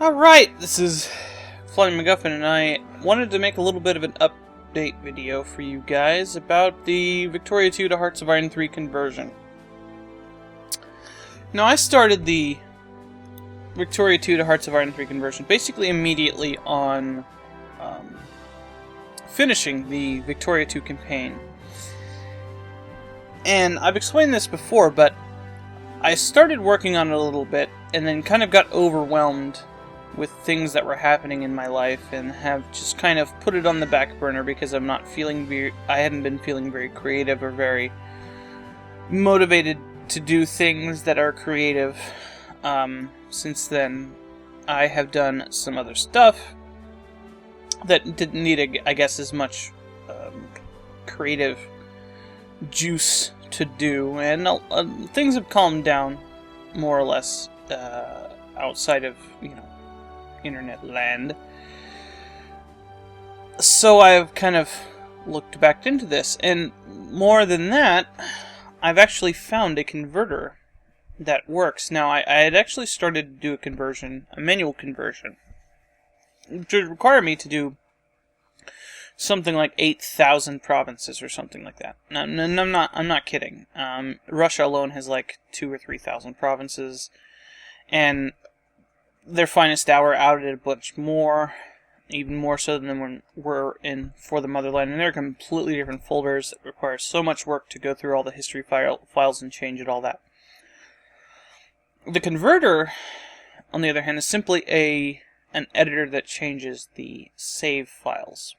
Alright, this is Flying MacGuffin, and I wanted to make a little bit of an update video for you guys about the Victoria 2 to Hearts of Iron 3 conversion. Now, I started the Victoria 2 to Hearts of Iron 3 conversion basically immediately on finishing the Victoria 2 campaign. And I've explained this before, but I started working on it a little bit, and then kind of got overwhelmed with things that were happening in my life, and have just kind of put it on the back burner because I hadn't been feeling very creative or very motivated to do things that are creative. Since then, I have done some other stuff that didn't need, I guess, as much creative juice to do, and things have calmed down more or less outside of, internet land. So I've kind of looked back into this, and more than that, I've actually found a converter that works. Now, I had actually started to do a manual conversion, which would require me to do something like 8,000 provinces or something like that. No, I'm not kidding. Russia alone has like 2,000 or 3,000 provinces, and their finest hour added a bunch more, even more so than when we're in For the Motherland, and they're completely different folders that require so much work to go through all the history files and change it, all that. The converter, on the other hand, is simply an editor that changes the save files.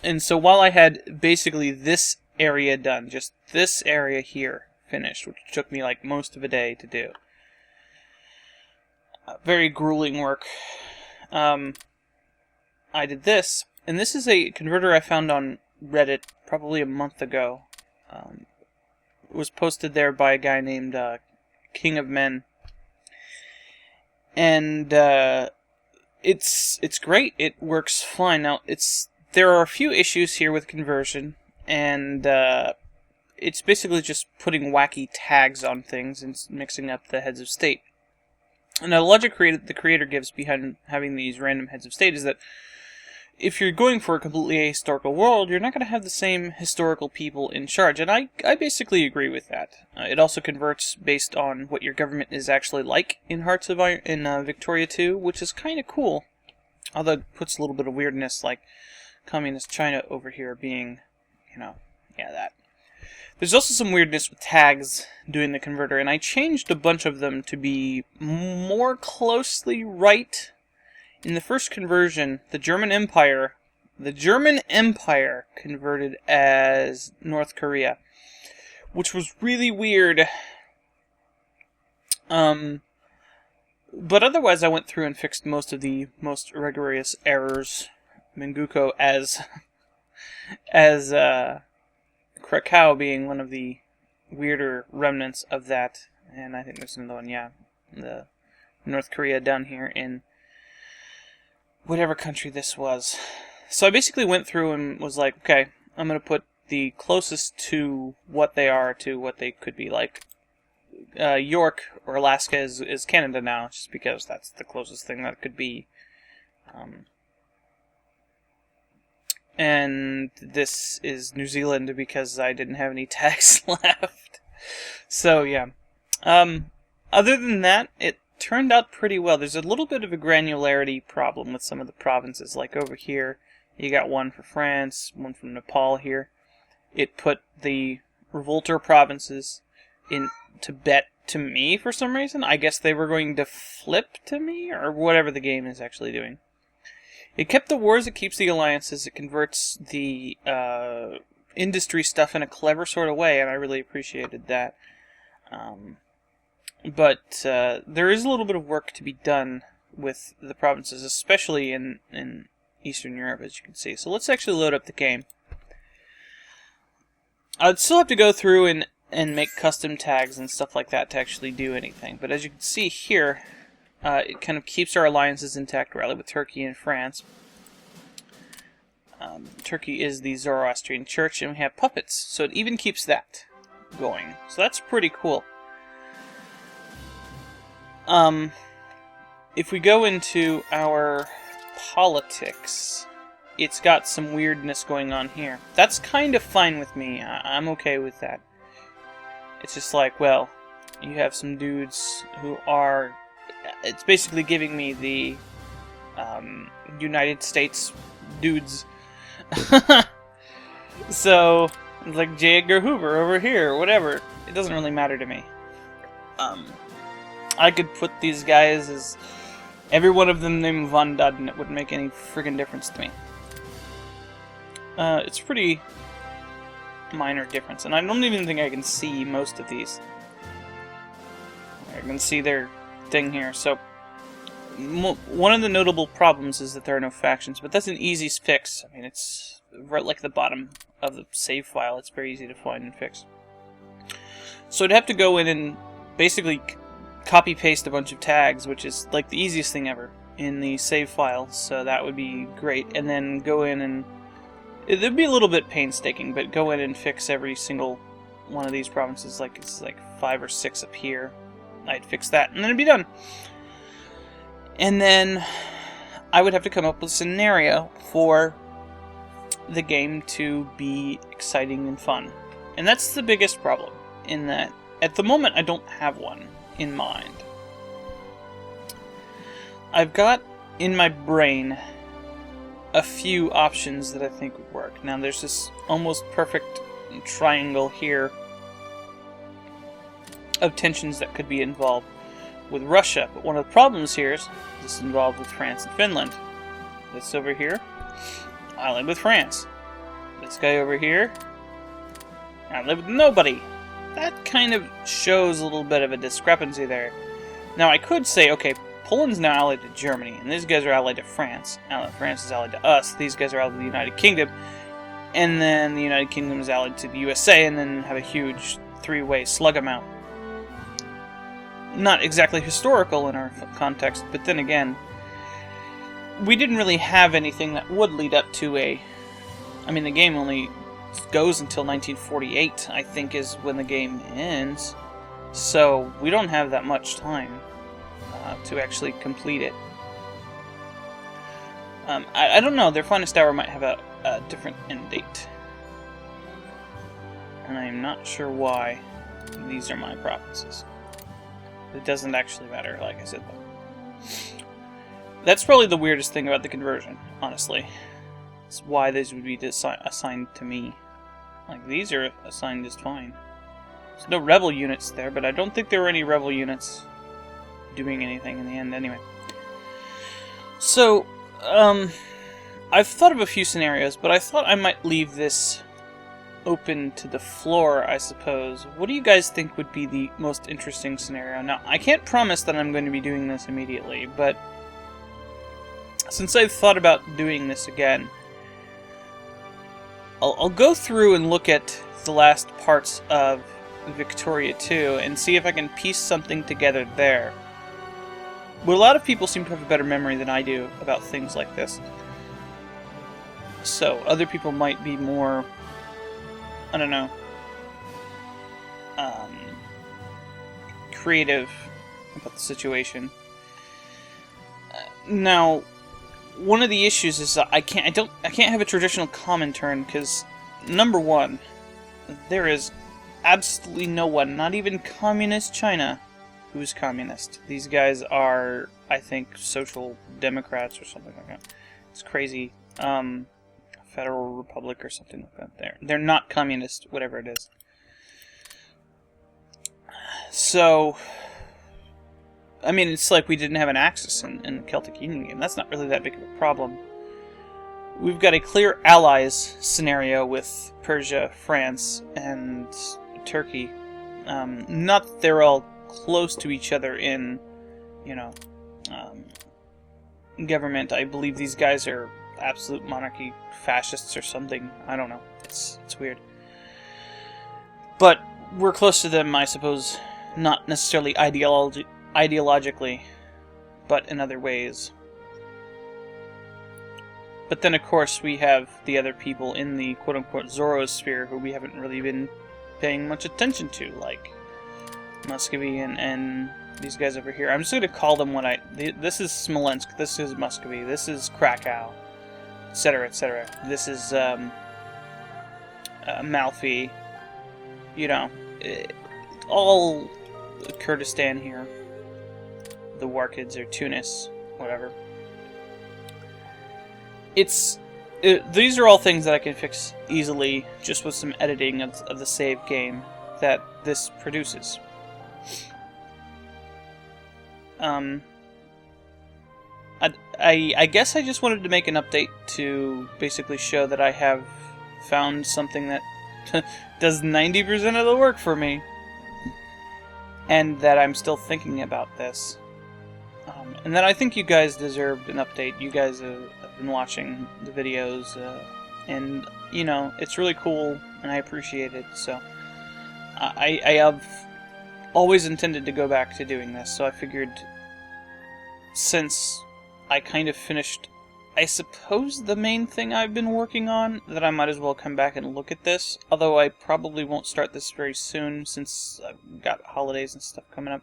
And so while I had basically this area done, just this area here finished, which took me like most of a day to do, very grueling work, I did this, and this is a converter I found on Reddit probably a month ago. It was posted there by a guy named King of Men, and it's great. It works fine. Now, there are a few issues here with conversion, and it's basically just putting wacky tags on things and mixing up the heads of state. And the logic the creator gives behind having these random heads of state is that if you're going for a completely ahistorical world, you're not going to have the same historical people in charge. And I basically agree with that. It also converts based on what your government is actually like in Hearts of Iron, in Victoria 2, which is kind of cool. Although it puts a little bit of weirdness, like Communist China over here being, that. There's also some weirdness with tags doing the converter, and I changed a bunch of them to be more closely right. In the first conversion, the German Empire converted as North Korea, which was really weird. But otherwise, I went through and fixed most of the most egregious errors. Menguko as Krakow being one of the weirder remnants of that, and I think there's another one, the North Korea down here in whatever country this was. So I basically went through and was like, okay, I'm going to put the closest to what they are to what they could be. Like, York or Alaska is Canada now, just because that's the closest thing that could be. And this is New Zealand because I didn't have any tags left. So, yeah. Other than that, it turned out pretty well. There's a little bit of a granularity problem with some of the provinces. Like over here, you got one for France, one from Nepal here. It put the revolter provinces in Tibet to me for some reason. I guess they were going to flip to me, or whatever the game is actually doing. It kept the wars, it keeps the alliances, it converts the industry stuff in a clever sort of way, and I really appreciated that. But there is a little bit of work to be done with the provinces, especially in Eastern Europe, as you can see. So let's actually load up the game. I'd still have to go through and make custom tags and stuff like that to actually do anything. But as you can see here, it kind of keeps our alliances intact, rather, with Turkey and France. Turkey is the Zoroastrian Church, and we have puppets, so it even keeps that going. So that's pretty cool. if we go into our politics, it's got some weirdness going on here. That's kind of fine with me. I'm okay with that. It's just like, well, you have some dudes who are... It's basically giving me the United States dudes. So, it's like J. Edgar Hoover over here, whatever. It doesn't really matter to me. I could put these guys as every one of them named Von Dud, and it wouldn't make any friggin' difference to me. It's pretty minor difference, and I don't even think I can see most of these. I can see their thing here, so one of the notable problems is that there are no factions, but that's an easy fix. I mean, it's right like the bottom of the save file. It's very easy to find and fix. So I'd have to go in and basically copy-paste a bunch of tags, which is like the easiest thing ever in the save file, so that would be great. And then go in and... It'd be a little bit painstaking, but go in and fix every single one of these provinces. Like, it's like 5 or 6 up here. I'd fix that, and then it'd be done. And then I would have to come up with a scenario for the game to be exciting and fun. And that's the biggest problem, in that at the moment I don't have one in mind. I've got in my brain a few options that I think would work. Now there's this almost perfect triangle here of tensions that could be involved with Russia, but one of the problems here is this is involved with France and Finland. This over here, allied with France. This guy over here, allied with nobody. That kind of shows a little bit of a discrepancy there. Now I could say, okay, Poland's now allied to Germany, and these guys are allied to France. France is allied to us. These guys are allied to the United Kingdom, and then the United Kingdom is allied to the USA, and then have a huge three-way slug amount. Not exactly historical in our context, but then again, we didn't really have anything that would lead up to a... I mean, the game only goes until 1948, I think, is when the game ends. So, we don't have that much time to actually complete it. I don't know, their finest hour might have a different end date. And I am not sure why these are my provinces. It doesn't actually matter, like I said, though. That's probably the weirdest thing about the conversion, honestly. It's why these would be assigned to me. Like, these are assigned just fine. There's no rebel units there, but I don't think there were any rebel units doing anything in the end anyway. So, I've thought of a few scenarios, but I thought I might leave this open to the floor, I suppose. What do you guys think would be the most interesting scenario? Now, I can't promise that I'm going to be doing this immediately, but since I've thought about doing this again, I'll go through and look at the last parts of Victoria 2 and see if I can piece something together there. But a lot of people seem to have a better memory than I do about things like this. So, other people might be more... I don't know, creative about the situation. Now, one of the issues is that I can't have a traditional common turn because, number one, there is absolutely no one, not even communist China, who's communist. These guys are, I think, social democrats or something like that. It's crazy. Federal Republic or something like that. They're not communist, whatever it is. So, I mean, it's like we didn't have an Axis in the Celtic Union game. That's not really that big of a problem. We've got a clear allies scenario with Persia, France, and Turkey. Not that they're all close to each other in, you know, government. I believe these guys are absolute monarchy fascists or something. I don't know. It's weird. But we're close to them, I suppose, not necessarily ideologically, but in other ways. But then, of course, we have the other people in the quote-unquote Zorosphere who we haven't really been paying much attention to, like Muscovy and these guys over here. I'm just going to call them what this is Smolensk, this is Muscovy, this is Krakow, etc., etc. This is Malfi, you know, all Kurdistan here. The Warkids or Tunis, whatever. These are all things that I can fix easily just with some editing of the save game that this produces. I guess I just wanted to make an update to basically show that I have found something that does 90% of the work for me, and that I'm still thinking about this. And then I think you guys deserved an update. You guys have been watching the videos, and you know, it's really cool, and I appreciate it. So I have always intended to go back to doing this, so I figured, since I kind of finished, I suppose, the main thing I've been working on, that I might as well come back and look at this, although I probably won't start this very soon, since I've got holidays and stuff coming up.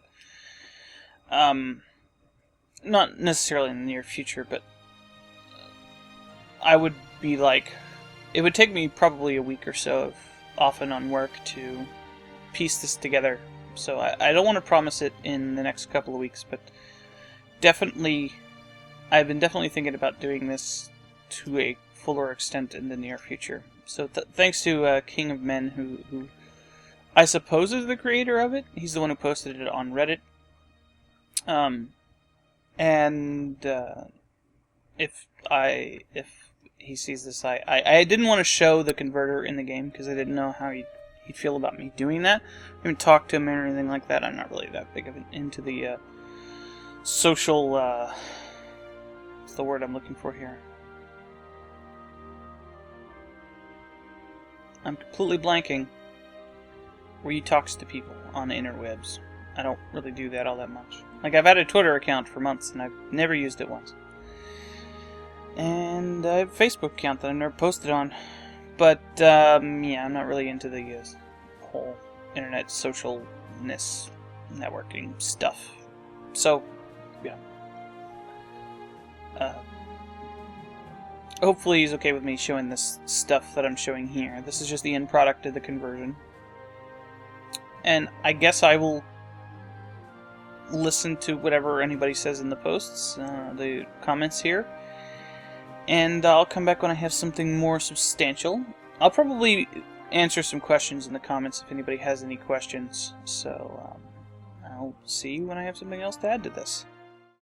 Not necessarily in the near future, but I would be like, it would take me probably a week or so of off and on work to piece this together. So I don't want to promise it in the next couple of weeks, but definitely, I've been definitely thinking about doing this to a fuller extent in the near future. So thanks to King of Men, who I suppose is the creator of it. He's the one who posted it on Reddit. If he sees this, I didn't want to show the converter in the game because I didn't know how he'd feel about me doing that. I haven't talked to him or anything like that. I'm not really that big of into the social. What's the word I'm looking for here? I'm completely blanking. Where he talks to people on the interwebs. I don't really do that all that much. Like, I've had a Twitter account for months, and I've never used it once. And I have a Facebook account that I've never posted on. But, yeah, I'm not really into the whole internet socialness, networking stuff. So, yeah. Hopefully he's okay with me showing this stuff that I'm showing here. This is just the end product of the conversion. And I guess I will listen to whatever anybody says in the posts, the comments here, and I'll come back when I have something more substantial. I'll probably answer some questions in the comments if anybody has any questions, so I'll see you when I have something else to add to this.